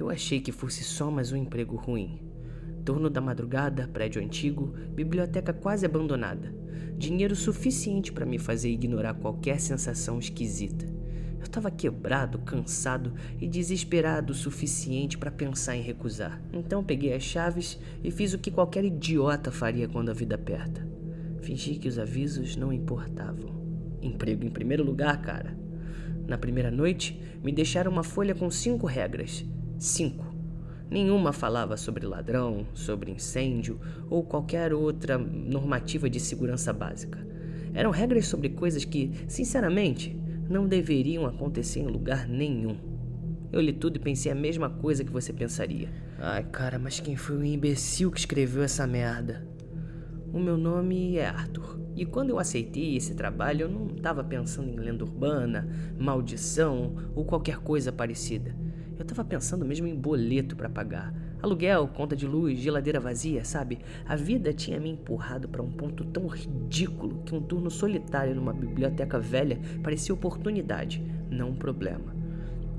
Eu achei que fosse só mais um emprego ruim. Turno da madrugada, prédio antigo, biblioteca quase abandonada. Dinheiro suficiente para me fazer ignorar qualquer sensação esquisita. Eu estava quebrado, cansado e desesperado o suficiente para pensar em recusar. Então peguei as chaves e fiz o que qualquer idiota faria quando a vida aperta. Fingi que os avisos não importavam. Emprego em primeiro lugar, cara. Na primeira noite, me deixaram uma folha com 5 regras. 5. Nenhuma falava sobre ladrão, sobre incêndio ou qualquer outra normativa de segurança básica. Eram regras sobre coisas que, sinceramente, não deveriam acontecer em lugar nenhum. Eu li tudo e pensei a mesma coisa que você pensaria. Ai, cara, mas quem foi o imbecil que escreveu essa merda? O meu nome é Arthur. E quando eu aceitei esse trabalho, eu não estava pensando em lenda urbana, maldição ou qualquer coisa parecida. Eu estava pensando mesmo em boleto para pagar. Aluguel, conta de luz, geladeira vazia, sabe? A vida tinha me empurrado para um ponto tão ridículo que um turno solitário numa biblioteca velha parecia oportunidade, não um problema.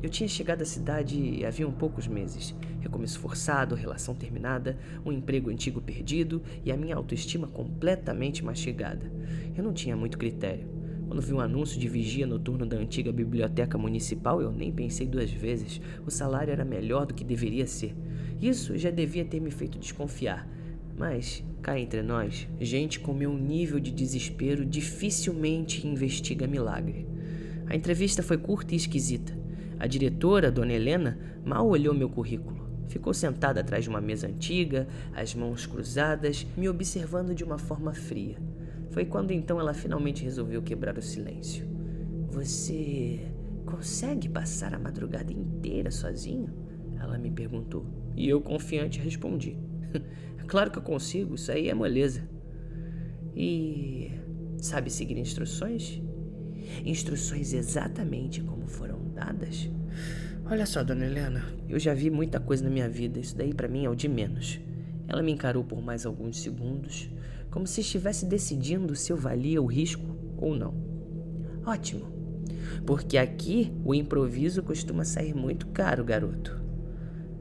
Eu tinha chegado à cidade havia poucos meses. Recomeço forçado, relação terminada, um emprego antigo perdido e a minha autoestima completamente mastigada. Eu não tinha muito critério. Quando vi um anúncio de vigia noturno da antiga biblioteca municipal, eu nem pensei 2 vezes. O salário era melhor do que deveria ser. Isso já devia ter me feito desconfiar. Mas, cá entre nós, gente com meu nível de desespero dificilmente investiga milagre. A entrevista foi curta e esquisita. A diretora, Dona Helena, mal olhou meu currículo. Ficou sentada atrás de uma mesa antiga, as mãos cruzadas, me observando de uma forma fria. Foi quando então ela finalmente resolveu quebrar o silêncio. Você consegue passar a madrugada inteira sozinho? Ela me perguntou. E eu, confiante, respondi. Claro que eu consigo, isso aí é moleza. E sabe seguir instruções? Instruções exatamente como foram dadas? Olha só, Dona Helena, eu já vi muita coisa na minha vida, isso daí pra mim é o de menos. Ela me encarou por mais alguns segundos, como se estivesse decidindo se eu valia o risco ou não. Ótimo, porque aqui o improviso costuma sair muito caro, garoto.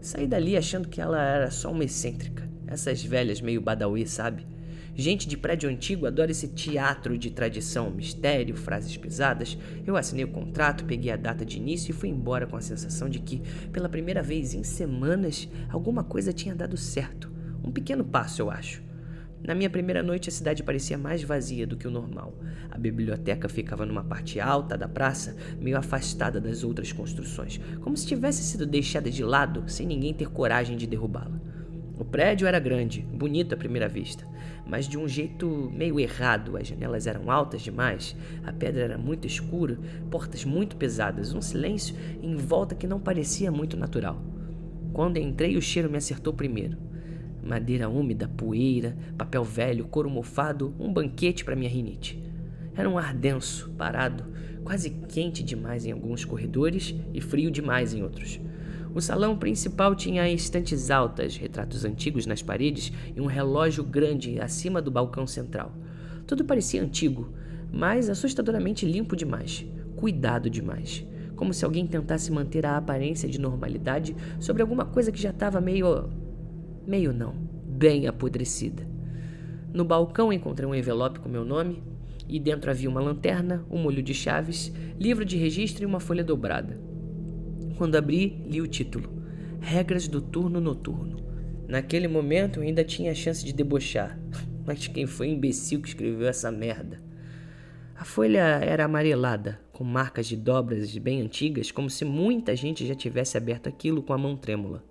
Saí dali achando que ela era só uma excêntrica, essas velhas meio badawi, sabe? Gente de prédio antigo adora esse teatro de tradição, mistério, frases pesadas. Eu assinei o contrato, peguei a data de início e fui embora com a sensação de que, pela primeira vez em semanas, alguma coisa tinha dado certo. Um pequeno passo, eu acho. Na minha primeira noite, a cidade parecia mais vazia do que o normal. A biblioteca ficava numa parte alta da praça, meio afastada das outras construções, como se tivesse sido deixada de lado, sem ninguém ter coragem de derrubá-la. O prédio era grande, bonito à primeira vista, mas de um jeito meio errado. As janelas eram altas demais, a pedra era muito escura, portas muito pesadas, um silêncio em volta que não parecia muito natural. Quando entrei, o cheiro me acertou primeiro. Madeira úmida, poeira, papel velho, couro mofado, um banquete para minha rinite. Era um ar denso, parado, quase quente demais em alguns corredores e frio demais em outros. O salão principal tinha estantes altas, retratos antigos nas paredes e um relógio grande acima do balcão central. Tudo parecia antigo, mas assustadoramente limpo demais, cuidado demais, como se alguém tentasse manter a aparência de normalidade sobre alguma coisa que já estava bem apodrecida. No balcão encontrei um envelope com meu nome e dentro havia uma lanterna, um molho de chaves, livro de registro e uma folha dobrada. Quando abri, li o título: Regras do Turno Noturno. Naquele momento eu ainda tinha a chance de debochar. Mas quem foi o imbecil que escreveu essa merda? A folha era amarelada, com marcas de dobras bem antigas, como se muita gente já tivesse aberto aquilo com a mão trêmula.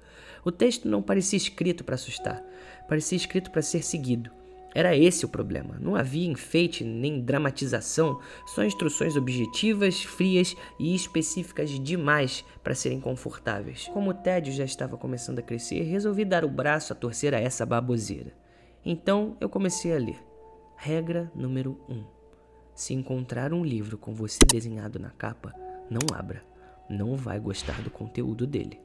O texto não parecia escrito para assustar, parecia escrito para ser seguido. Era esse o problema. Não havia enfeite nem dramatização, só instruções objetivas, frias e específicas demais para serem confortáveis. Como o tédio já estava começando a crescer, resolvi dar o braço a torcer a essa baboseira. Então eu comecei a ler. Regra número 1. Se encontrar um livro com você desenhado na capa, não abra. Não vai gostar do conteúdo dele.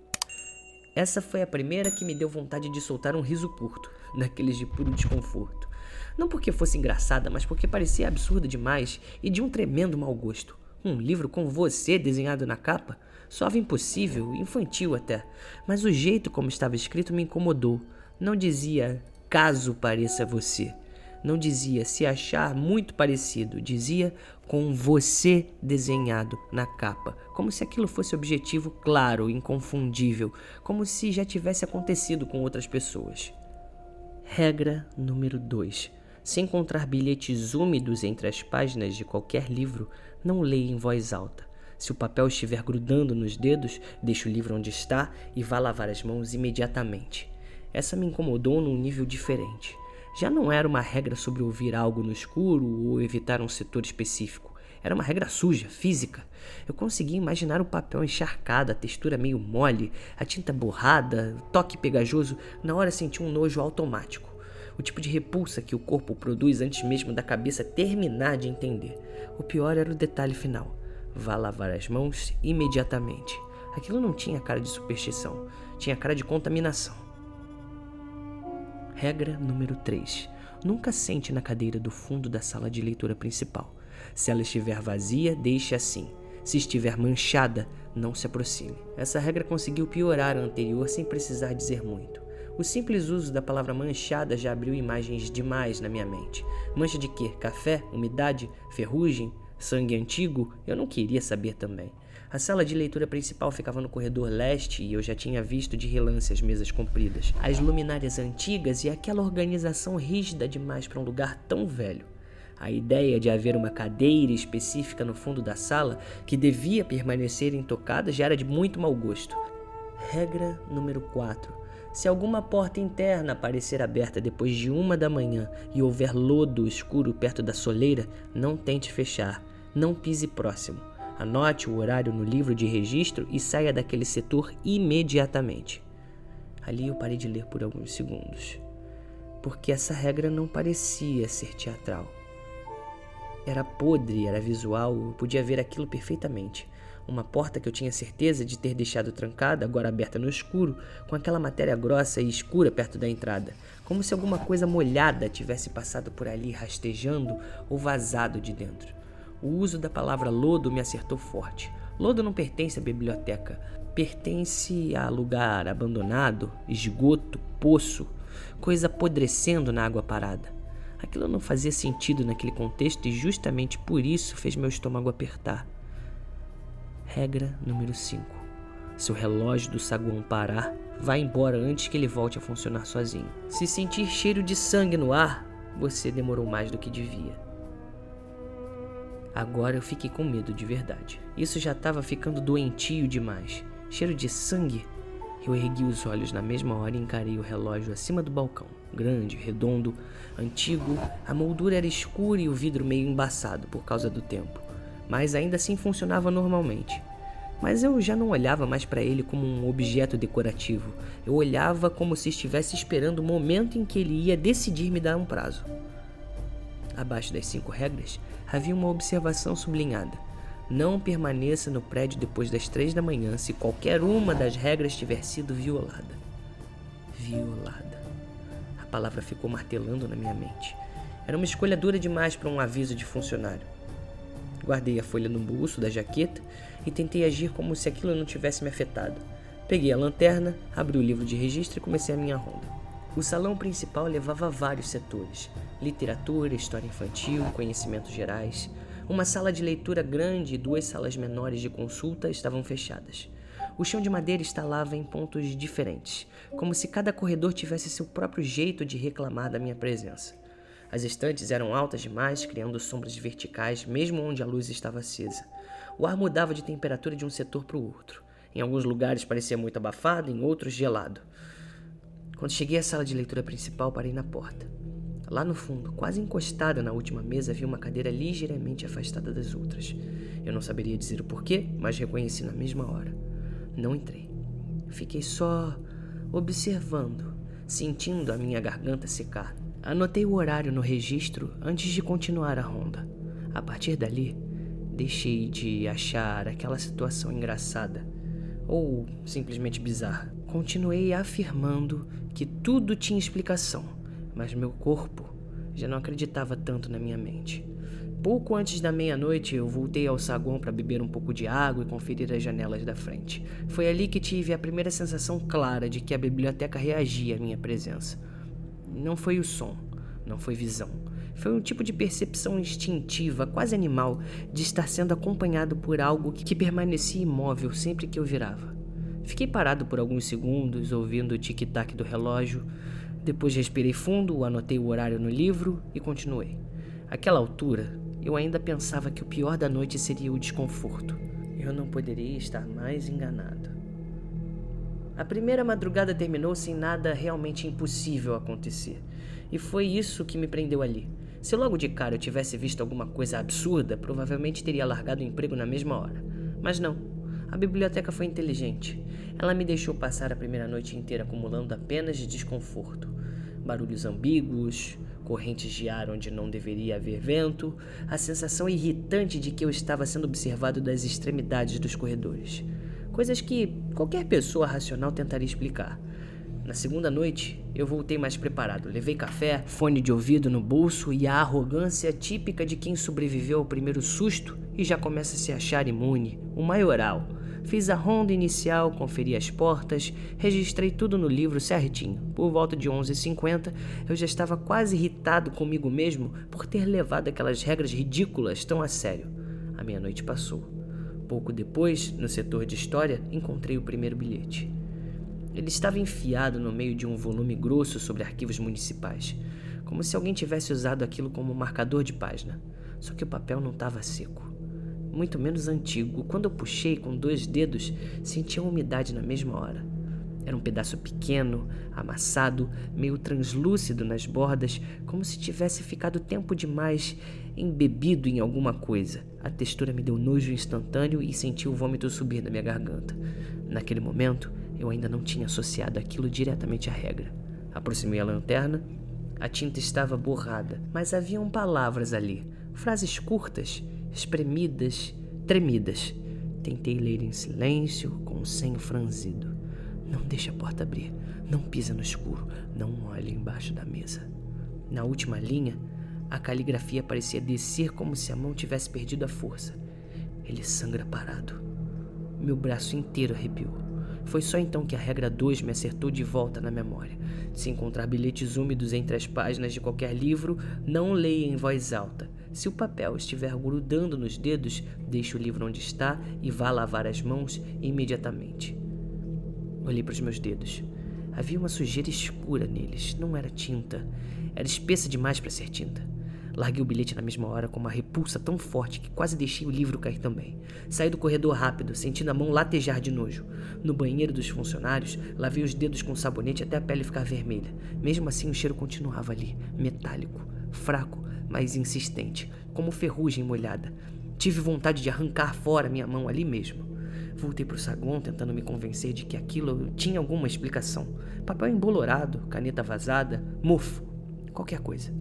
Essa foi a primeira que me deu vontade de soltar um riso curto, daqueles de puro desconforto. Não porque fosse engraçada, mas porque parecia absurda demais e de um tremendo mau gosto. Um livro com você desenhado na capa? Soava impossível, infantil até, mas o jeito como estava escrito me incomodou. Não dizia caso pareça você. Não dizia se achar muito parecido. Dizia com você desenhado na capa. Como se aquilo fosse objetivo claro, inconfundível. Como se já tivesse acontecido com outras pessoas. Regra número 2. Se encontrar bilhetes úmidos entre as páginas de qualquer livro, não leia em voz alta. Se o papel estiver grudando nos dedos, deixe o livro onde está e vá lavar as mãos imediatamente. Essa me incomodou num nível diferente. Já não era uma regra sobre ouvir algo no escuro ou evitar um setor específico. Era uma regra suja, física. Eu conseguia imaginar o papel encharcado, a textura meio mole, a tinta borrada, o toque pegajoso. Na hora senti um nojo automático. O tipo de repulsa que o corpo produz antes mesmo da cabeça terminar de entender. O pior era o detalhe final. Vá lavar as mãos imediatamente. Aquilo não tinha cara de superstição, tinha cara de contaminação. Regra número 3. Nunca sente na cadeira do fundo da sala de leitura principal. Se ela estiver vazia, deixe assim. Se estiver manchada, não se aproxime. Essa regra conseguiu piorar a anterior sem precisar dizer muito. O simples uso da palavra manchada já abriu imagens demais na minha mente. Mancha de quê? Café? Umidade? Ferrugem? Sangue antigo? Eu não queria saber também. A sala de leitura principal ficava no corredor leste e eu já tinha visto de relance as mesas compridas, as luminárias antigas e aquela organização rígida demais para um lugar tão velho. A ideia de haver uma cadeira específica no fundo da sala que devia permanecer intocada já era de muito mau gosto. Regra número 4. Se alguma porta interna aparecer aberta depois de 1 da manhã e houver lodo escuro perto da soleira, não tente fechar, não pise próximo. Anote o horário no livro de registro e saia daquele setor imediatamente. Ali eu parei de ler por alguns segundos, porque essa regra não parecia ser teatral. Era podre, era visual, eu podia ver aquilo perfeitamente. Uma porta que eu tinha certeza de ter deixado trancada, agora aberta no escuro, com aquela matéria grossa e escura perto da entrada, como se alguma coisa molhada tivesse passado por ali rastejando ou vazado de dentro. O uso da palavra lodo me acertou forte. Lodo não pertence à biblioteca, pertence a lugar abandonado, esgoto, poço, coisa apodrecendo na água parada. Aquilo não fazia sentido naquele contexto e justamente por isso fez meu estômago apertar. Regra número 5. Se o relógio do saguão parar, vá embora antes que ele volte a funcionar sozinho. Se sentir cheiro de sangue no ar, você demorou mais do que devia. Agora eu fiquei com medo de verdade. Isso já estava ficando doentio demais. Cheiro de sangue? Eu ergui os olhos na mesma hora e encarei o relógio acima do balcão. Grande, redondo, antigo, a moldura era escura e o vidro meio embaçado por causa do tempo. Mas ainda assim funcionava normalmente. Mas eu já não olhava mais para ele como um objeto decorativo. Eu olhava como se estivesse esperando o momento em que ele ia decidir me dar um prazo. Abaixo das 5 regras, havia uma observação sublinhada. Não permaneça no prédio depois das 3 da manhã se qualquer uma das regras tiver sido violada. Violada. A palavra ficou martelando na minha mente. Era uma escolha dura demais para um aviso de funcionário. Guardei a folha no bolso da jaqueta e tentei agir como se aquilo não tivesse me afetado. Peguei a lanterna, abri o livro de registro e comecei a minha ronda. O salão principal levava vários setores: literatura, história infantil, conhecimentos gerais. Uma sala de leitura grande e 2 salas menores de consulta estavam fechadas. O chão de madeira estalava em pontos diferentes, como se cada corredor tivesse seu próprio jeito de reclamar da minha presença. As estantes eram altas demais, criando sombras verticais, mesmo onde a luz estava acesa. O ar mudava de temperatura de um setor para o outro. Em alguns lugares parecia muito abafado, em outros gelado. Quando cheguei à sala de leitura principal, parei na porta. Lá no fundo, quase encostada na última mesa, havia uma cadeira ligeiramente afastada das outras. Eu não saberia dizer o porquê, mas reconheci na mesma hora. Não entrei. Fiquei só observando, sentindo a minha garganta secar. Anotei o horário no registro antes de continuar a ronda. A partir dali, deixei de achar aquela situação engraçada ou simplesmente bizarra. Continuei afirmando que tudo tinha explicação, mas meu corpo já não acreditava tanto na minha mente. Pouco antes da meia-noite, eu voltei ao saguão para beber um pouco de água e conferir as janelas da frente. Foi ali que tive a primeira sensação clara de que a biblioteca reagia à minha presença. Não foi o som, não foi visão. Foi um tipo de percepção instintiva, quase animal, de estar sendo acompanhado por algo que permanecia imóvel sempre que eu virava. Fiquei parado por alguns segundos, ouvindo o tic-tac do relógio. Depois respirei fundo, anotei o horário no livro e continuei. Àquela altura, eu ainda pensava que o pior da noite seria o desconforto. Eu não poderia estar mais enganado. A primeira madrugada terminou sem nada realmente impossível acontecer. E foi isso que me prendeu ali. Se logo de cara eu tivesse visto alguma coisa absurda, provavelmente teria largado o emprego na mesma hora. Mas não. A biblioteca foi inteligente. Ela me deixou passar a primeira noite inteira acumulando apenas de desconforto. Barulhos ambíguos, correntes de ar onde não deveria haver vento, a sensação irritante de que eu estava sendo observado das extremidades dos corredores. Coisas que qualquer pessoa racional tentaria explicar. Na segunda noite, eu voltei mais preparado. Levei café, fone de ouvido no bolso e a arrogância típica de quem sobreviveu ao primeiro susto e já começa a se achar imune, o maioral. Fiz a ronda inicial, conferi as portas, registrei tudo no livro certinho. Por volta de 11h50, eu já estava quase irritado comigo mesmo por ter levado aquelas regras ridículas tão a sério. A meia-noite passou. Pouco depois, no setor de história, encontrei o primeiro bilhete. Ele estava enfiado no meio de um volume grosso sobre arquivos municipais, como se alguém tivesse usado aquilo como marcador de página. Só que o papel não estava seco, muito menos antigo. Quando eu puxei com 2 dedos, senti a umidade na mesma hora. Era um pedaço pequeno, amassado, meio translúcido nas bordas, como se tivesse ficado tempo demais embebido em alguma coisa. A textura me deu nojo instantâneo e senti o vômito subir na minha garganta. Naquele momento, eu ainda não tinha associado aquilo diretamente à regra. Aproximei a lanterna. A tinta estava borrada, mas haviam palavras ali, frases curtas, espremidas, tremidas. Tentei ler em silêncio, com o senho franzido. Não deixe a porta abrir, não pisa no escuro, não olhe embaixo da mesa. Na última linha, a caligrafia parecia descer como se a mão tivesse perdido a força. Ele sangra parado. Meu braço inteiro arrepiou. Foi só então que a regra 2 me acertou de volta na memória. Se encontrar bilhetes úmidos entre as páginas de qualquer livro, não leia em voz alta. Se o papel estiver grudando nos dedos, deixe o livro onde está e vá lavar as mãos imediatamente. Olhei para os meus dedos. Havia uma sujeira escura neles. Não era tinta. Era espessa demais para ser tinta. Larguei o bilhete na mesma hora com uma repulsa tão forte que quase deixei o livro cair também. Saí do corredor rápido, sentindo a mão latejar de nojo. No banheiro dos funcionários, lavei os dedos com sabonete até a pele ficar vermelha. Mesmo assim, o cheiro continuava ali, metálico, fraco, mas insistente, como ferrugem molhada. Tive vontade de arrancar fora minha mão ali mesmo. Voltei para o saguão tentando me convencer de que aquilo tinha alguma explicação. Papel embolorado, caneta vazada, mofo, qualquer coisa.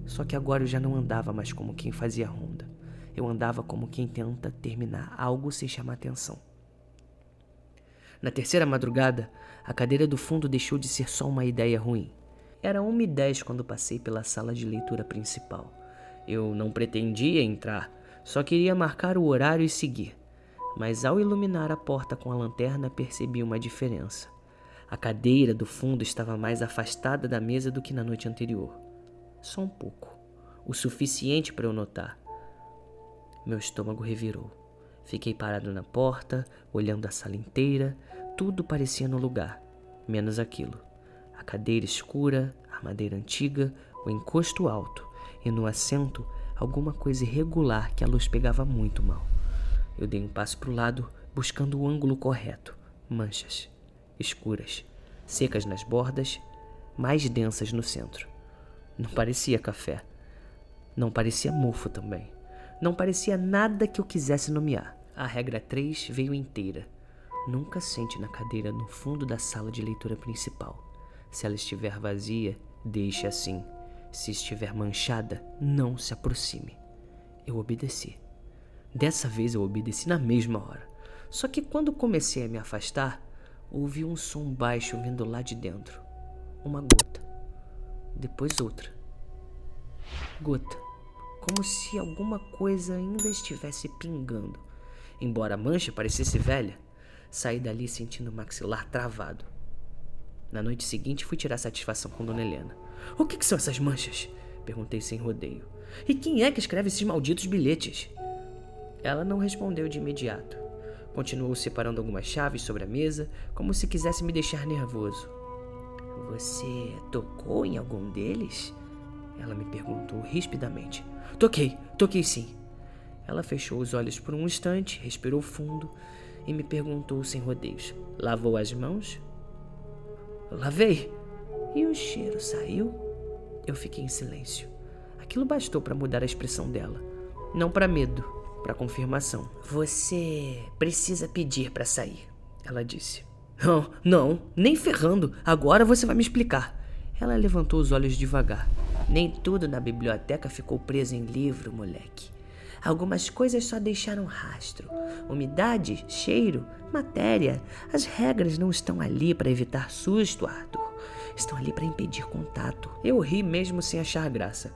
Só que agora eu já não andava mais como quem fazia ronda. Eu andava como quem tenta terminar algo sem chamar atenção. Na terceira madrugada, a cadeira do fundo deixou de ser só uma ideia ruim. Era 1h10 quando passei pela sala de leitura principal. Eu não pretendia entrar, só queria marcar o horário e seguir. Mas ao iluminar a porta com a lanterna, percebi uma diferença. A cadeira do fundo estava mais afastada da mesa do que na noite anterior. Só um pouco. O suficiente para eu notar. Meu estômago revirou. Fiquei parado na porta, olhando a sala inteira. Tudo parecia no lugar, menos aquilo. A cadeira escura, a madeira antiga, o encosto alto e no assento alguma coisa irregular que a luz pegava muito mal. Eu dei um passo para o lado, buscando o ângulo correto. Manchas, escuras, secas nas bordas, mais densas no centro. Não parecia café. Não parecia mofo também. Não parecia nada que eu quisesse nomear. A regra 3 veio inteira. Nunca sente na cadeira no fundo da sala de leitura principal. Se ela estiver vazia, deixe assim. Se estiver manchada, não se aproxime. Eu obedeci. Dessa vez eu obedeci na mesma hora. Só que quando comecei a me afastar, ouvi um som baixo vindo lá de dentro. Uma gota. Depois outra. Gota. como se alguma coisa ainda estivesse pingando. Embora a mancha parecesse velha, saí dali sentindo o maxilar travado. Na noite seguinte fui tirar satisfação com Dona Helena. "O que são essas manchas?" perguntei sem rodeio. "E quem é que escreve esses malditos bilhetes?" Ela não respondeu de imediato. Continuou separando algumas chaves sobre a mesa, como se quisesse me deixar nervoso. "Você tocou em algum deles?" Ela me perguntou rispidamente. Toquei sim." Ela fechou os olhos por um instante, respirou fundo e me perguntou sem rodeios. "Lavou as mãos?" "Lavei." "E o cheiro saiu?" Eu fiquei em silêncio. Aquilo bastou para mudar a expressão dela. Não para medo, para confirmação. "Você precisa pedir para sair," ela disse. Não, nem ferrando. Agora você vai me explicar." Ela levantou os olhos devagar. "Nem tudo na biblioteca ficou preso em livro, moleque. Algumas coisas só deixaram rastro. Umidade, cheiro, matéria. As regras não estão ali para evitar susto, Arthur. Estão ali para impedir contato." Eu ri mesmo sem achar graça.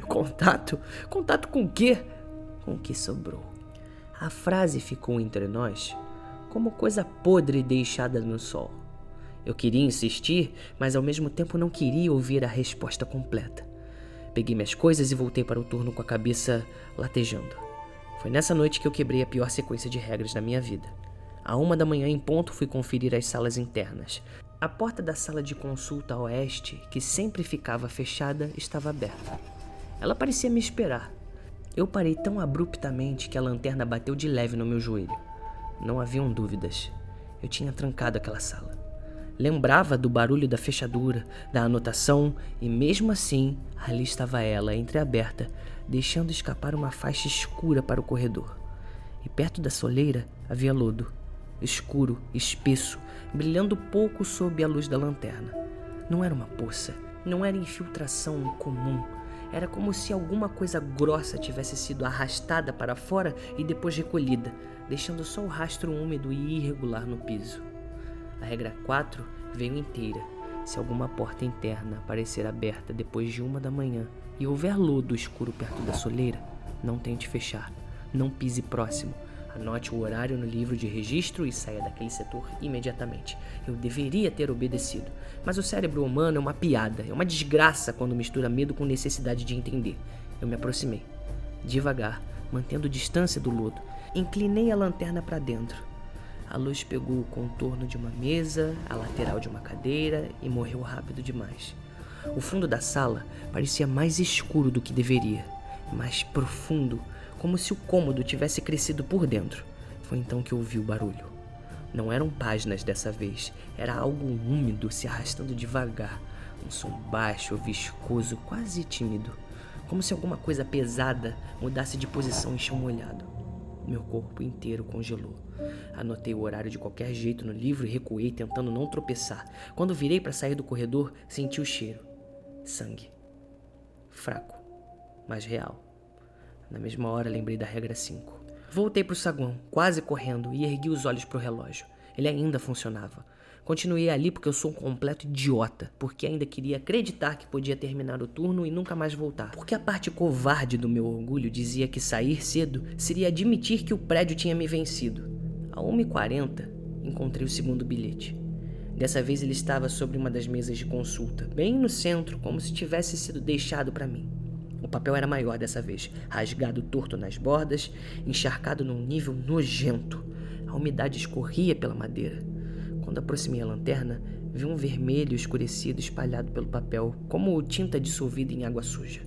Contato? Contato com o quê? Com o que sobrou. A frase ficou entre nós como coisa podre deixada no sol. Eu queria insistir, mas ao mesmo tempo não queria ouvir a resposta completa. Peguei minhas coisas e voltei para o turno com a cabeça latejando. Foi nessa noite que eu quebrei a pior sequência de regras da minha vida. À 1h em ponto fui conferir as salas internas. A porta da sala de consulta a oeste, que sempre ficava fechada, estava aberta. Ela parecia me esperar. Eu parei tão abruptamente que a lanterna bateu de leve no meu joelho. Não haviam dúvidas. Eu tinha trancado aquela sala. Lembrava do barulho da fechadura, da anotação, e mesmo assim, ali estava ela, entreaberta, deixando escapar uma faixa escura para o corredor. E perto da soleira havia lodo, escuro, espesso, brilhando pouco sob a luz da lanterna. Não era uma poça, não era infiltração comum. Era como se alguma coisa grossa tivesse sido arrastada para fora e depois recolhida, deixando só o rastro úmido e irregular no piso. A regra 4 veio inteira. Se alguma porta interna aparecer aberta depois de 1h e houver lodo escuro perto da soleira, não tente fechar, não pise próximo. Anote o horário no livro de registro e saia daquele setor imediatamente. Eu deveria ter obedecido, mas o cérebro humano é uma piada, é uma desgraça quando mistura medo com necessidade de entender. Eu me aproximei, devagar, mantendo distância do lodo. Inclinei a lanterna para dentro. A luz pegou o contorno de uma mesa, a lateral de uma cadeira e morreu rápido demais. O fundo da sala parecia mais escuro do que deveria, mais profundo, como se o cômodo tivesse crescido por dentro. Foi então que ouvi o barulho. Não eram páginas dessa vez, era algo úmido se arrastando devagar, um som baixo, viscoso, quase tímido, como se alguma coisa pesada mudasse de posição em chão molhado. Meu corpo inteiro congelou. Anotei o horário de qualquer jeito no livro e recuei tentando não tropeçar. Quando virei para sair do corredor, senti o cheiro. Sangue. Fraco, mas real. Na mesma hora lembrei da regra 5. Voltei pro saguão, quase correndo, e ergui os olhos pro relógio. Ele ainda funcionava. Continuei ali porque eu sou um completo idiota, porque ainda queria acreditar que podia terminar o turno e nunca mais voltar. Porque a parte covarde do meu orgulho dizia que sair cedo seria admitir que o prédio tinha me vencido. A 1h40, encontrei o segundo bilhete. Dessa vez ele estava sobre uma das mesas de consulta, bem no centro, como se tivesse sido deixado para mim. O papel era maior dessa vez, rasgado torto nas bordas, encharcado num nível nojento. A umidade escorria pela madeira. Quando aproximei a lanterna, vi um vermelho escurecido espalhado pelo papel, como tinta dissolvida em água suja.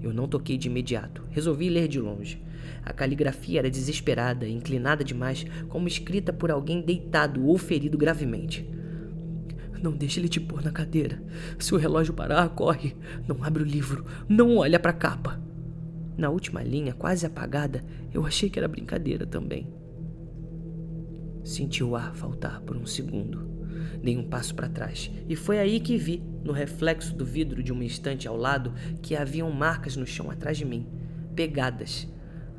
Eu não toquei de imediato, resolvi ler de longe. A caligrafia era desesperada e inclinada demais, como escrita por alguém deitado ou ferido gravemente. Não deixe ele te pôr na cadeira. Se o relógio parar, corre. Não abre o livro. Não olha para a capa. Na última linha, quase apagada, eu achei que era brincadeira também. Senti o ar faltar por um segundo. Dei um passo para trás e foi aí que vi, no reflexo do vidro de uma estante ao lado, que haviam marcas no chão atrás de mim. Pegadas.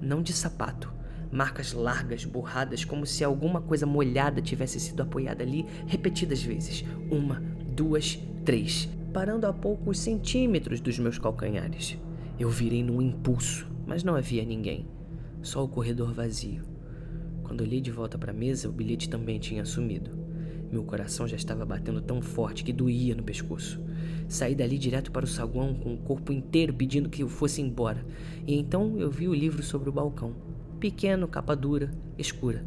Não de sapato. Marcas largas, borradas, como se alguma coisa molhada tivesse sido apoiada ali repetidas vezes. 1, 2, 3, parando a poucos centímetros dos meus calcanhares. Eu virei num impulso, mas não havia ninguém, só o corredor vazio. Quando olhei de volta para a mesa, o bilhete também tinha sumido. Meu coração já estava batendo tão forte que doía no pescoço. Saí dali direto para o saguão com o corpo inteiro pedindo que eu fosse embora. E então eu vi o livro sobre o balcão. Pequeno, capa dura, escura.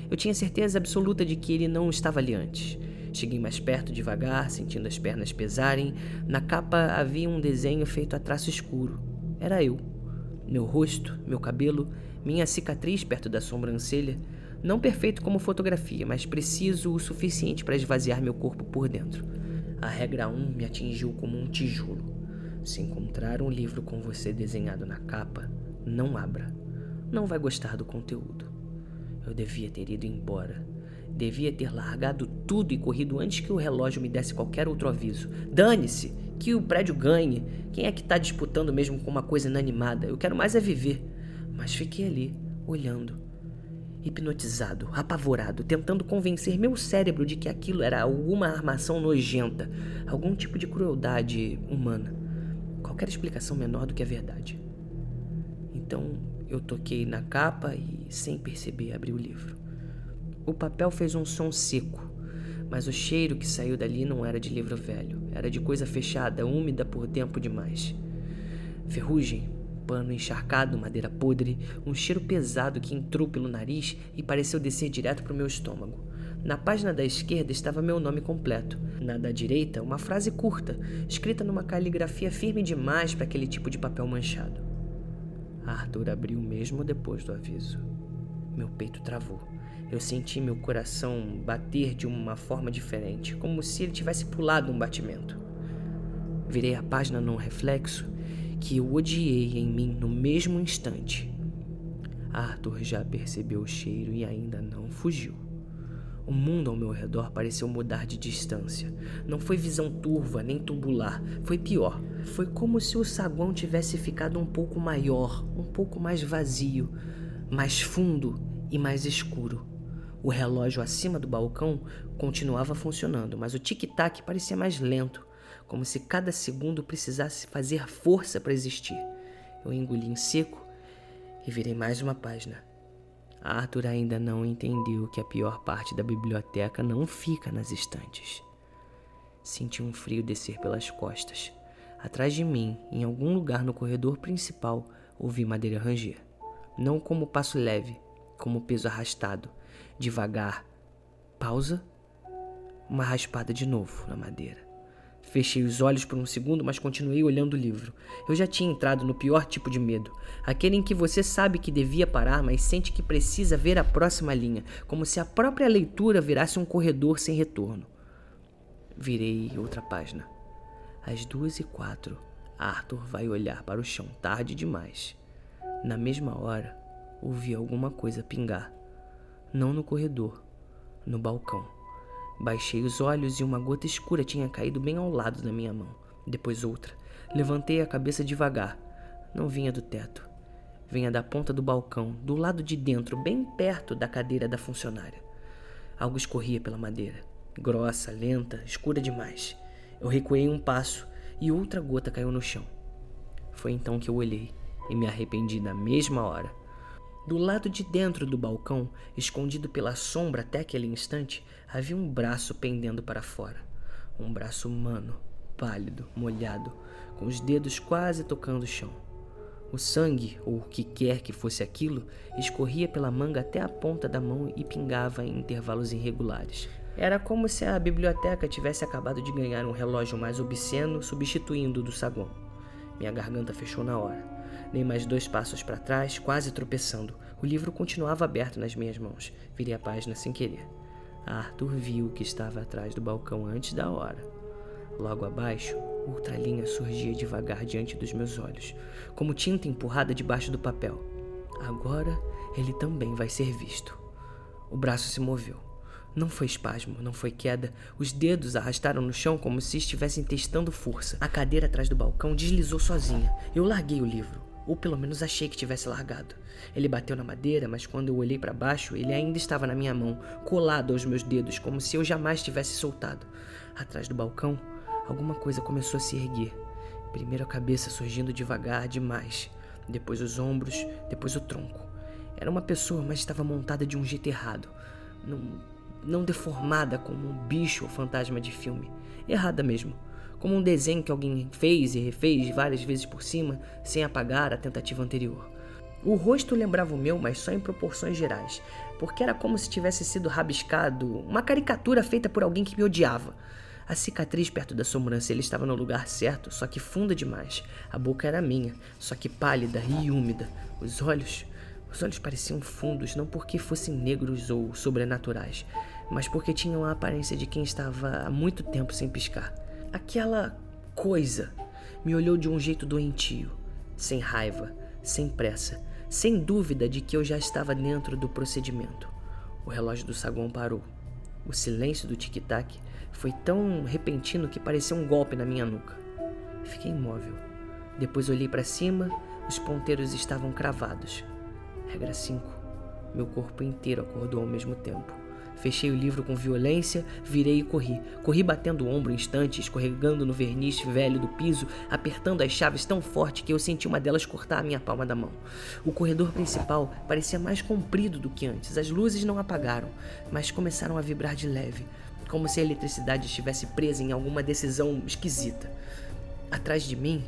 Eu tinha certeza absoluta de que ele não estava ali antes. Cheguei mais perto devagar, sentindo as pernas pesarem. Na capa havia um desenho feito a traço escuro. Era eu. Meu rosto, meu cabelo, minha cicatriz perto da sobrancelha. Não perfeito como fotografia, mas preciso o suficiente para esvaziar meu corpo por dentro. A regra 1 me atingiu como um tijolo. Se encontrar um livro com você desenhado na capa, não abra. Não vai gostar do conteúdo. Eu devia ter ido embora. Devia ter largado tudo e corrido antes que o relógio me desse qualquer outro aviso. Dane-se! Que o prédio ganhe. Quem é que tá disputando mesmo com uma coisa inanimada? Eu quero mais é viver. Mas fiquei ali, olhando. Hipnotizado, apavorado, tentando convencer meu cérebro de que aquilo era alguma armação nojenta, algum tipo de crueldade humana. Qualquer explicação menor do que a verdade. Então eu toquei na capa e, sem perceber, abri o livro. O papel fez um som seco, mas o cheiro que saiu dali não era de livro velho, era de coisa fechada, úmida por tempo demais. Ferrugem, pano encharcado, madeira podre, um cheiro pesado que entrou pelo nariz e pareceu descer direto para o meu estômago. Na página da esquerda estava meu nome completo. Na da direita, uma frase curta, escrita numa caligrafia firme demais para aquele tipo de papel manchado. Arthur abriu mesmo depois do aviso. Meu peito travou. Eu senti meu coração bater de uma forma diferente, como se ele tivesse pulado um batimento. Virei a página num reflexo que eu odiei em mim no mesmo instante. Arthur já percebeu o cheiro e ainda não fugiu. O mundo ao meu redor pareceu mudar de distância. Não foi visão turva nem tubular, foi pior. Foi como se o saguão tivesse ficado um pouco maior, um pouco mais vazio, mais fundo e mais escuro. O relógio acima do balcão continuava funcionando, mas o tic-tac parecia mais lento, como se cada segundo precisasse fazer força para existir. Eu engoli em seco e virei mais uma página. Arthur ainda não entendeu que a pior parte da biblioteca não fica nas estantes. Senti um frio descer pelas costas. Atrás de mim, em algum lugar no corredor principal, ouvi madeira ranger. Não como passo leve, como peso arrastado, devagar. Pausa. Uma raspada de novo na madeira. Fechei os olhos por um segundo, mas continuei olhando o livro. Eu já tinha entrado no pior tipo de medo. Aquele em que você sabe que devia parar, mas sente que precisa ver a próxima linha, como se a própria leitura virasse um corredor sem retorno. Virei outra página. Às 2h04, Arthur vai olhar para o chão tarde demais. Na mesma hora, ouvi alguma coisa pingar. Não no corredor, no balcão. Baixei os olhos e uma gota escura tinha caído bem ao lado da minha mão. Depois outra. Levantei a cabeça devagar. Não vinha do teto. Vinha da ponta do balcão, do lado de dentro, bem perto da cadeira da funcionária. Algo escorria pela madeira. Grossa, lenta, escura demais. Eu recuei um passo e outra gota caiu no chão. Foi então que eu olhei e me arrependi na mesma hora. Do lado de dentro do balcão, escondido pela sombra até aquele instante, havia um braço pendendo para fora. Um braço humano, pálido, molhado, com os dedos quase tocando o chão. O sangue, ou o que quer que fosse aquilo, escorria pela manga até a ponta da mão e pingava em intervalos irregulares. Era como se a biblioteca tivesse acabado de ganhar um relógio mais obsceno, substituindo o do saguão. Minha garganta fechou na hora. Dei mais 2 passos para trás, quase tropeçando. O livro continuava aberto nas minhas mãos. Virei a página sem querer. Arthur viu que estava atrás do balcão antes da hora. Logo abaixo, outra linha surgia devagar diante dos meus olhos, como tinta empurrada debaixo do papel. Agora ele também vai ser visto. O braço se moveu. Não foi espasmo, não foi queda. Os dedos arrastaram no chão como se estivessem testando força. A cadeira atrás do balcão deslizou sozinha. Eu larguei o livro. Ou pelo menos achei que tivesse largado. Ele bateu na madeira, mas quando eu olhei para baixo, ele ainda estava na minha mão, colado aos meus dedos, como se eu jamais tivesse soltado. Atrás do balcão, alguma coisa começou a se erguer. Primeiro a cabeça surgindo devagar demais, depois os ombros, depois o tronco. Era uma pessoa, mas estava montada de um jeito errado. Não deformada como um bicho ou fantasma de filme. Errada mesmo. Como um desenho que alguém fez e refez várias vezes por cima, sem apagar a tentativa anterior. O rosto lembrava o meu, mas só em proporções gerais, porque era como se tivesse sido rabiscado, uma caricatura feita por alguém que me odiava. A cicatriz perto da sobrancelha estava no lugar certo, só que funda demais. A boca era minha, só que pálida e úmida. Os olhos pareciam fundos, não porque fossem negros ou sobrenaturais, mas porque tinham a aparência de quem estava há muito tempo sem piscar. Aquela coisa me olhou de um jeito doentio, sem raiva, sem pressa, sem dúvida de que eu já estava dentro do procedimento. O relógio do saguão parou. O silêncio do tic-tac foi tão repentino que parecia um golpe na minha nuca. Fiquei imóvel. Depois olhei para cima, os ponteiros estavam cravados. Regra 5. Meu corpo inteiro acordou ao mesmo tempo. Fechei o livro com violência, virei e corri. Corri batendo o ombro instante, escorregando no verniz velho do piso, apertando as chaves tão forte que eu senti uma delas cortar a minha palma da mão. O corredor principal parecia mais comprido do que antes. As luzes não apagaram, mas começaram a vibrar de leve, como se a eletricidade estivesse presa em alguma decisão esquisita. Atrás de mim,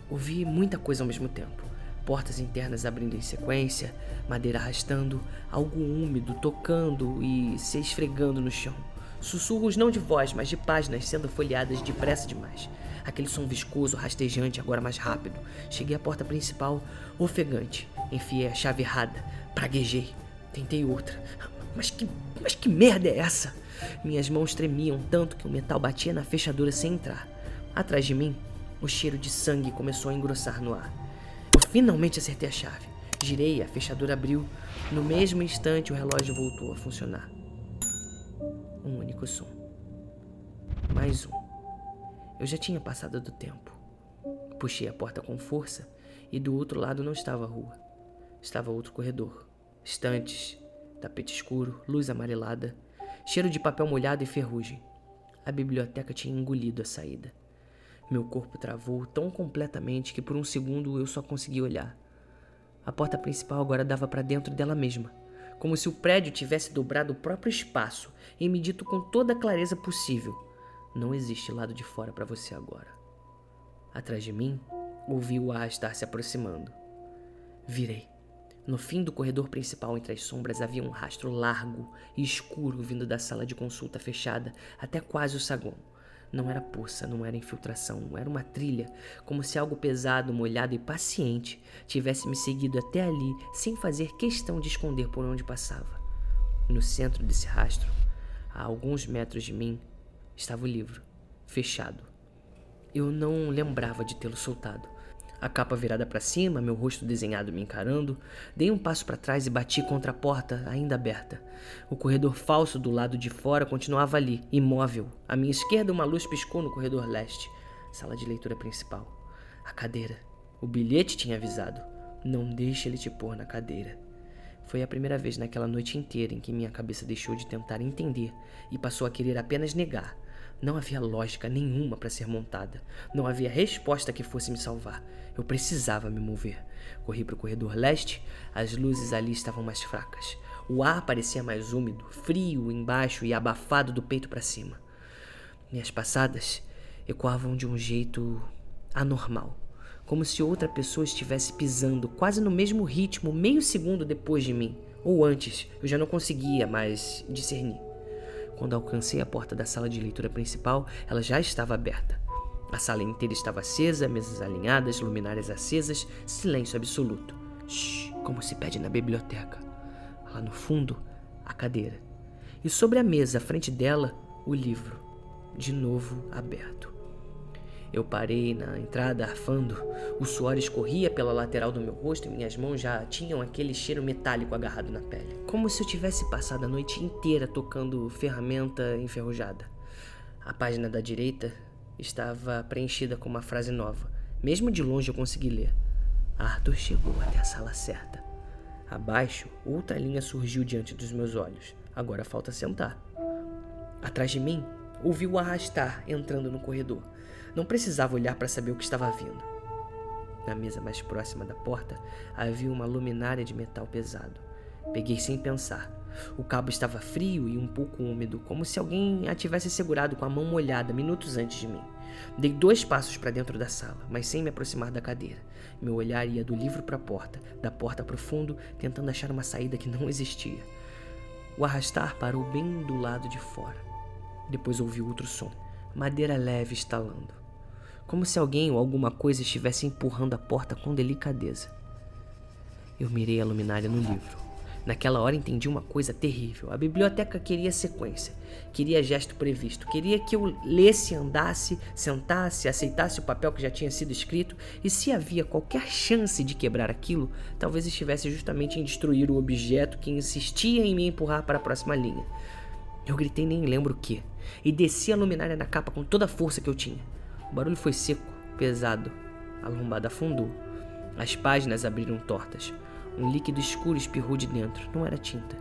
ouvi muita coisa ao mesmo tempo. Portas internas abrindo em sequência, madeira arrastando, algo úmido tocando e se esfregando no chão. Sussurros não de voz, mas de páginas sendo folheadas depressa demais. Aquele som viscoso, rastejante, agora mais rápido. Cheguei à porta principal, ofegante. Enfiei a chave errada, praguejei. Tentei outra. Mas que merda é essa? Minhas mãos tremiam tanto que o metal batia na fechadura sem entrar. Atrás de mim, o cheiro de sangue começou a engrossar no ar. Eu finalmente acertei a chave. Girei, a fechadura abriu. No mesmo instante, o relógio voltou a funcionar. Um único som. Mais um. Eu já tinha passado do tempo. Puxei a porta com força e do outro lado não estava a rua. Estava outro corredor. Estantes, tapete escuro, luz amarelada, cheiro de papel molhado e ferrugem. A biblioteca tinha engolido a saída. Meu corpo travou tão completamente que por um segundo eu só consegui olhar. A porta principal agora dava para dentro dela mesma, como se o prédio tivesse dobrado o próprio espaço e me dito com toda a clareza possível: não existe lado de fora para você agora. Atrás de mim, ouvi o ar estar se aproximando. Virei. No fim do corredor principal, entre as sombras, havia um rastro largo e escuro vindo da sala de consulta fechada até quase o saguão. Não era poça, não era infiltração, era uma trilha, como se algo pesado, molhado e paciente tivesse me seguido até ali, sem fazer questão de esconder por onde passava. No centro desse rastro, a alguns metros de mim, estava o livro, fechado. Eu não lembrava de tê-lo soltado. A capa virada para cima, meu rosto desenhado me encarando, dei um passo para trás e bati contra a porta ainda aberta. O corredor falso do lado de fora continuava ali, imóvel. À minha esquerda, uma luz piscou no corredor leste, sala de leitura principal. A cadeira. O bilhete tinha avisado: não deixe ele te pôr na cadeira. Foi a primeira vez naquela noite inteira em que minha cabeça deixou de tentar entender e passou a querer apenas negar. Não havia lógica nenhuma para ser montada. Não havia resposta que fosse me salvar. Eu precisava me mover. Corri para o corredor leste. As luzes ali estavam mais fracas. O ar parecia mais úmido, frio embaixo e abafado do peito para cima. Minhas passadas ecoavam de um jeito anormal, como se outra pessoa estivesse pisando quase no mesmo ritmo meio segundo depois de mim, ou antes. Eu já não conseguia mais discernir. Quando alcancei a porta da sala de leitura principal, ela já estava aberta. A sala inteira estava acesa, mesas alinhadas, luminárias acesas, silêncio absoluto. Shhh, como se pede na biblioteca. Lá no fundo, a cadeira. E sobre a mesa, à frente dela, o livro, de novo aberto. Eu parei na entrada, arfando. O suor escorria pela lateral do meu rosto e minhas mãos já tinham aquele cheiro metálico agarrado na pele. Como se eu tivesse passado a noite inteira tocando ferramenta enferrujada. A página da direita estava preenchida com uma frase nova. Mesmo de longe eu consegui ler: Arthur chegou até a sala certa. Abaixo, outra linha surgiu diante dos meus olhos. Agora falta sentar. Atrás de mim, ouvi o arrastar entrando no corredor. Não precisava olhar para saber o que estava vindo. Na mesa mais próxima da porta havia uma luminária de metal pesado. Peguei sem pensar. O cabo estava frio e um pouco úmido, como se alguém a tivesse segurado com a mão molhada minutos antes de mim. Dei 2 passos para dentro da sala, mas sem me aproximar da cadeira. Meu olhar ia do livro para a porta, da porta para o fundo, tentando achar uma saída que não existia. O arrastar parou bem do lado de fora. Depois ouvi outro som, madeira leve estalando, como se alguém ou alguma coisa estivesse empurrando a porta com delicadeza. Eu mirei a luminária no livro. Naquela hora entendi uma coisa terrível. A biblioteca queria sequência, queria gesto previsto, queria que eu lesse, andasse, sentasse, aceitasse o papel que já tinha sido escrito, e se havia qualquer chance de quebrar aquilo, talvez estivesse justamente em destruir o objeto que insistia em me empurrar para a próxima linha. Eu gritei nem lembro o que, e desci a luminária na capa com toda a força que eu tinha. O barulho foi seco, pesado. A lombada afundou. As páginas abriram tortas. Um líquido escuro espirrou de dentro. Não era tinta.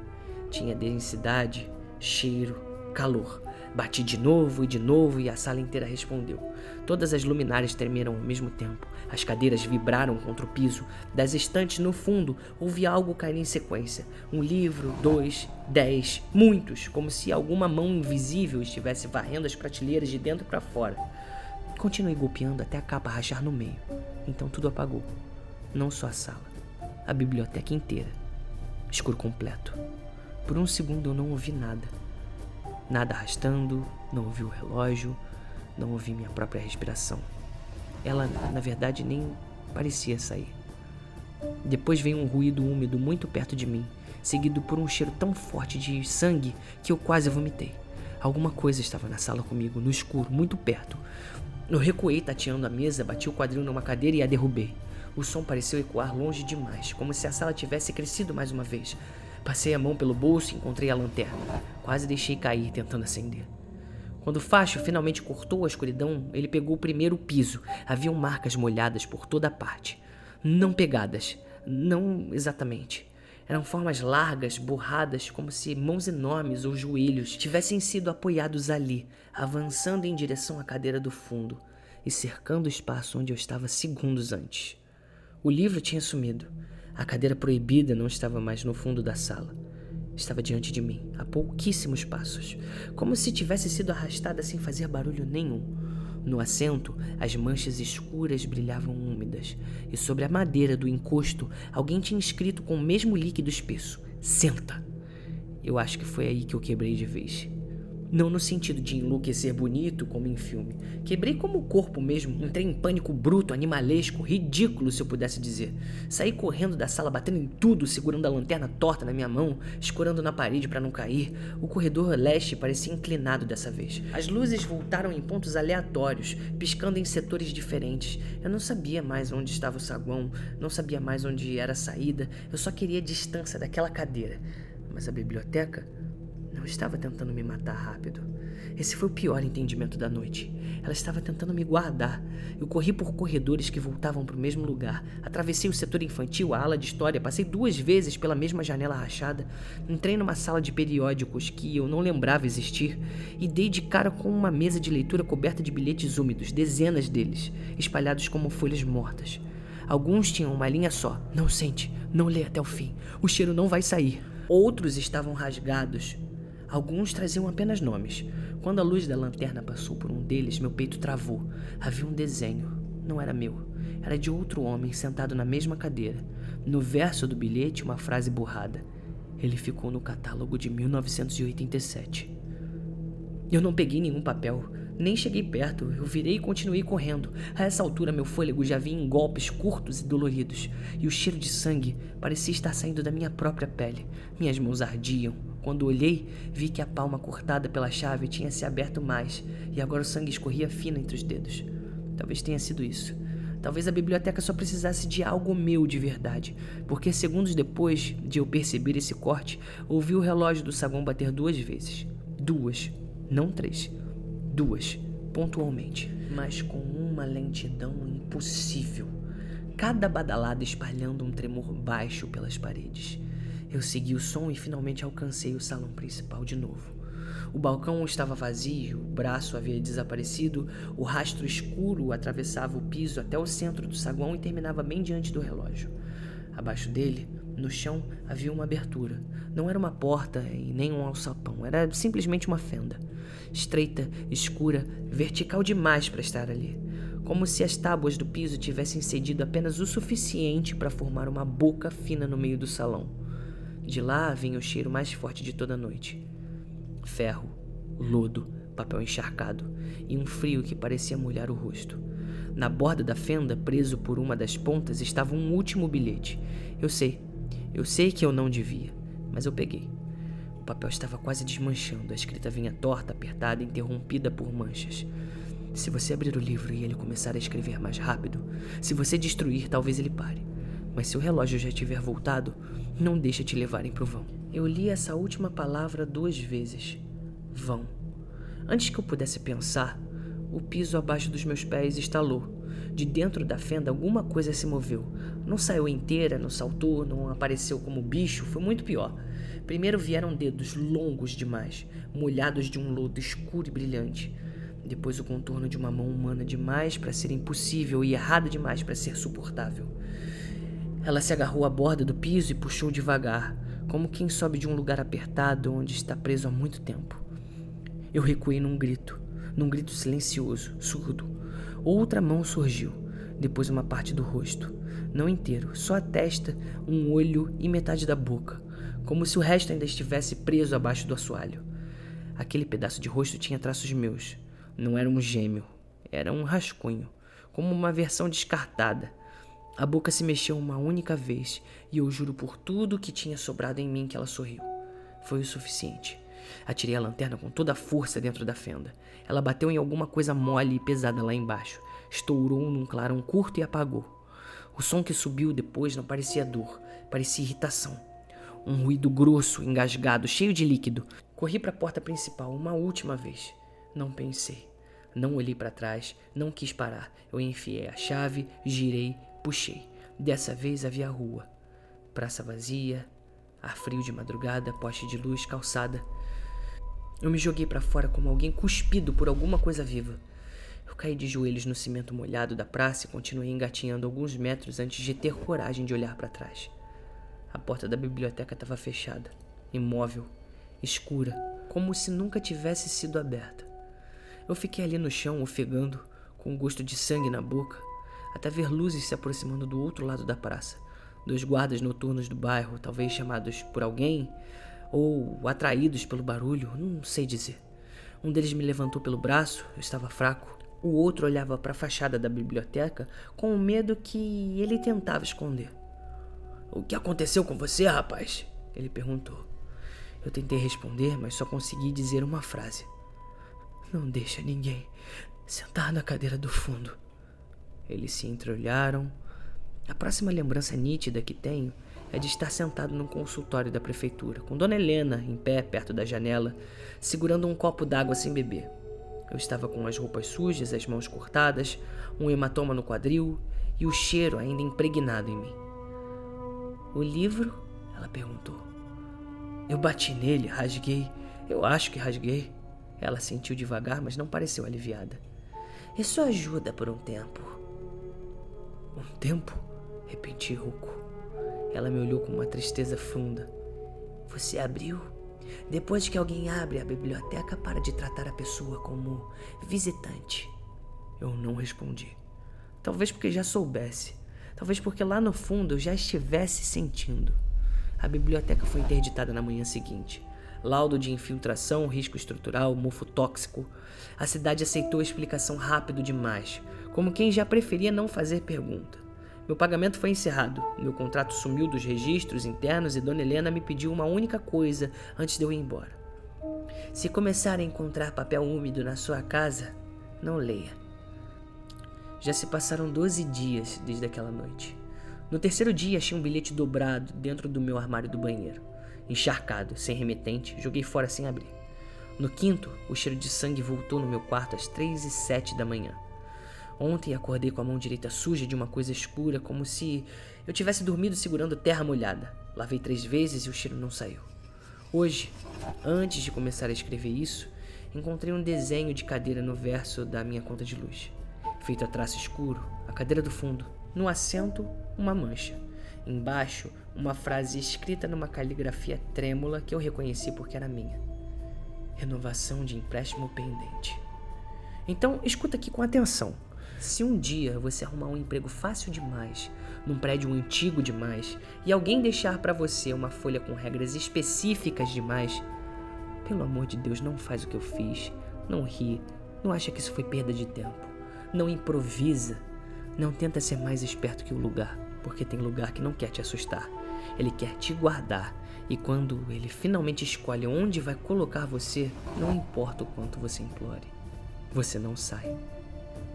Tinha densidade, cheiro, calor. Bati de novo e a sala inteira respondeu. Todas as luminárias tremeram ao mesmo tempo. As cadeiras vibraram contra o piso. Das estantes no fundo, ouvi algo cair em sequência. 1 livro, 2, 10, muitos, como se alguma mão invisível estivesse varrendo as prateleiras de dentro para fora. Continuei golpeando até a capa rachar no meio. Então tudo apagou. Não só a sala. A biblioteca inteira. Escuro completo. Por um segundo eu não ouvi nada. Nada arrastando, não ouvi o relógio, não ouvi minha própria respiração. Ela, na verdade, nem parecia sair. Depois veio um ruído úmido muito perto de mim, seguido por um cheiro tão forte de sangue que eu quase vomitei. Alguma coisa estava na sala comigo, no escuro, muito perto. Eu recuei tateando a mesa, bati o quadril numa cadeira e a derrubei. O som pareceu ecoar longe demais, como se a sala tivesse crescido mais uma vez. Passei a mão pelo bolso e encontrei a lanterna. Quase deixei cair, tentando acender. Quando o facho finalmente cortou a escuridão, ele pegou primeiro o piso. Haviam marcas molhadas por toda a parte. Não pegadas, não exatamente. Eram formas largas, borradas, como se mãos enormes ou joelhos tivessem sido apoiados ali, avançando em direção à cadeira do fundo e cercando o espaço onde eu estava segundos antes. O livro tinha sumido. A cadeira proibida não estava mais no fundo da sala. Estava diante de mim, a pouquíssimos passos, como se tivesse sido arrastada sem fazer barulho nenhum. No assento, as manchas escuras brilhavam úmidas, e sobre a madeira do encosto, alguém tinha escrito com o mesmo líquido espesso: "Senta". Eu acho que foi aí que eu quebrei de vez. Não no sentido de enlouquecer bonito, como em filme. Quebrei como o corpo mesmo. Entrei em pânico bruto, animalesco, ridículo, se eu pudesse dizer. Saí correndo da sala, batendo em tudo, segurando a lanterna torta na minha mão, escorando na parede para não cair. O corredor leste parecia inclinado dessa vez. As luzes voltaram em pontos aleatórios, piscando em setores diferentes. Eu não sabia mais onde estava o saguão, não sabia mais onde era a saída. Eu só queria distância daquela cadeira. Mas a biblioteca não estava tentando me matar rápido. Esse foi o pior entendimento da noite. Ela estava tentando me guardar. Eu corri por corredores que voltavam para o mesmo lugar. Atravessei o setor infantil, a ala de história. Passei 2 vezes pela mesma janela rachada. Entrei numa sala de periódicos que eu não lembrava existir. E dei de cara com uma mesa de leitura coberta de bilhetes úmidos, dezenas deles, espalhados como folhas mortas. Alguns tinham uma linha só: "Não sente, não lê até o fim. O cheiro não vai sair." Outros estavam rasgados. Alguns traziam apenas nomes. Quando a luz da lanterna passou por um deles, meu peito travou. Havia um desenho. Não era meu. Era de outro homem sentado na mesma cadeira. No verso do bilhete, uma frase borrada: "Ele ficou no catálogo de 1987. Eu não peguei nenhum papel. Nem cheguei perto. Eu virei e continuei correndo. A essa altura, meu fôlego já vinha em golpes curtos e doloridos. E o cheiro de sangue parecia estar saindo da minha própria pele. Minhas mãos ardiam. Quando olhei, vi que a palma cortada pela chave tinha se aberto mais, e agora o sangue escorria fino entre os dedos. Talvez tenha sido isso. Talvez a biblioteca só precisasse de algo meu de verdade, porque segundos depois de eu perceber esse corte, ouvi o relógio do saguão bater 2 vezes. 2, não 3. 2, pontualmente, mas com uma lentidão impossível. Cada badalada espalhando um tremor baixo pelas paredes. Eu segui o som e finalmente alcancei o salão principal de novo. O balcão estava vazio, o braço havia desaparecido, o rastro escuro atravessava o piso até o centro do saguão e terminava bem diante do relógio. Abaixo dele, no chão, havia uma abertura. Não era uma porta e nem um alçapão, era simplesmente uma fenda. Estreita, escura, vertical demais para estar ali. Como se as tábuas do piso tivessem cedido apenas o suficiente para formar uma boca fina no meio do salão. De lá vinha o cheiro mais forte de toda a noite. Ferro, lodo, papel encharcado e um frio que parecia molhar o rosto. Na borda da fenda, preso por uma das pontas, estava um último bilhete. Eu sei que eu não devia, mas eu peguei. O papel estava quase desmanchando, a escrita vinha torta, apertada e interrompida por manchas. Se você abrir o livro e ele começar a escrever mais rápido, se você destruir, talvez ele pare. Mas se o relógio já tiver voltado, não deixa te levarem pro vão. Eu li essa última palavra 2 vezes. Vão. Antes que eu pudesse pensar, o piso abaixo dos meus pés estalou. De dentro da fenda alguma coisa se moveu. Não saiu inteira, não saltou, não apareceu como bicho, foi muito pior. Primeiro vieram dedos longos demais, molhados de um lodo escuro e brilhante. Depois o contorno de uma mão humana demais para ser impossível e errada demais para ser suportável. Ela se agarrou à borda do piso e puxou devagar, como quem sobe de um lugar apertado onde está preso há muito tempo. Eu recuei num grito silencioso, surdo. Outra mão surgiu, depois uma parte do rosto, não inteiro, só a testa, um olho e metade da boca, como se o resto ainda estivesse preso abaixo do assoalho. Aquele pedaço de rosto tinha traços meus. Não era um gêmeo, era um rascunho, como uma versão descartada. A boca se mexeu uma única vez e eu juro por tudo que tinha sobrado em mim que ela sorriu. Foi o suficiente. Atirei a lanterna com toda a força dentro da fenda. Ela bateu em alguma coisa mole e pesada lá embaixo. Estourou num clarão curto e apagou. O som que subiu depois não parecia dor, parecia irritação. Um ruído grosso, engasgado, cheio de líquido. Corri para a porta principal uma última vez. Não pensei. Não olhei para trás, não quis parar. Eu enfiei a chave, girei, puxei. Dessa vez havia rua. Praça vazia, ar frio de madrugada, poste de luz, calçada. Eu me joguei para fora como alguém cuspido por alguma coisa viva. Eu caí de joelhos no cimento molhado da praça e continuei engatinhando alguns metros antes de ter coragem de olhar para trás. A porta da biblioteca estava fechada, imóvel, escura, como se nunca tivesse sido aberta. Eu fiquei ali no chão, ofegando, com um gosto de sangue na boca, até ver luzes se aproximando do outro lado da praça. 2 guardas noturnos do bairro, talvez chamados por alguém, ou atraídos pelo barulho, não sei dizer. Um deles me levantou pelo braço, eu estava fraco. O outro olhava para a fachada da biblioteca com um medo que ele tentava esconder. "O que aconteceu com você, rapaz?" ele perguntou. Eu tentei responder, mas só consegui dizer uma frase. "Não deixa ninguém sentar na cadeira do fundo." Eles se entreolharam. A próxima lembrança nítida que tenho é de estar sentado num consultório da prefeitura, com Dona Helena em pé perto da janela, segurando um copo d'água sem beber. Eu estava com as roupas sujas, as mãos cortadas, um hematoma no quadril e o cheiro ainda impregnado em mim. "O livro?" ela perguntou. Eu bati nele, rasguei. Eu acho que rasguei. Ela sentiu devagar, mas não pareceu aliviada. "Isso ajuda por um tempo." "Um tempo?" repeti rouco. Ela me olhou com uma tristeza funda. "Você abriu? Depois que alguém abre a biblioteca, para de tratar a pessoa como visitante." Eu não respondi. Talvez porque já soubesse. Talvez porque lá no fundo eu já estivesse sentindo. A biblioteca foi interditada na manhã seguinte. Laudo de infiltração, risco estrutural, mofo tóxico. A cidade aceitou a explicação rápido demais, como quem já preferia não fazer pergunta. Meu pagamento foi encerrado, meu contrato sumiu dos registros internos e Dona Helena me pediu uma única coisa antes de eu ir embora. "Se começar a encontrar papel úmido na sua casa, não leia." Já se passaram 12 dias desde aquela noite. No 3º dia achei um bilhete dobrado dentro do meu armário do banheiro. Encharcado, sem remetente, joguei fora sem abrir. No 5º, o cheiro de sangue voltou no meu quarto às 3h07 da manhã. Ontem acordei com a mão direita suja de uma coisa escura, como se eu tivesse dormido segurando terra molhada. Lavei 3 vezes e o cheiro não saiu. Hoje, antes de começar a escrever isso, encontrei um desenho de cadeira no verso da minha conta de luz. Feito a traço escuro, a cadeira do fundo. No assento, uma mancha. Embaixo, uma frase escrita numa caligrafia trêmula que eu reconheci porque era minha. Renovação de empréstimo pendente. Então, escuta aqui com atenção. Se um dia você arrumar um emprego fácil demais, num prédio antigo demais, e alguém deixar pra você uma folha com regras específicas demais, pelo amor de Deus, não faz o que eu fiz. Não ri. Não acha que isso foi perda de tempo. Não improvisa. Não tenta ser mais esperto que o lugar, porque tem lugar que não quer te assustar. Ele quer te guardar. E quando ele finalmente escolhe onde vai colocar você, não importa o quanto você implore, você não sai.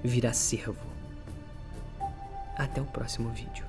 Vira cervo. Até o próximo vídeo.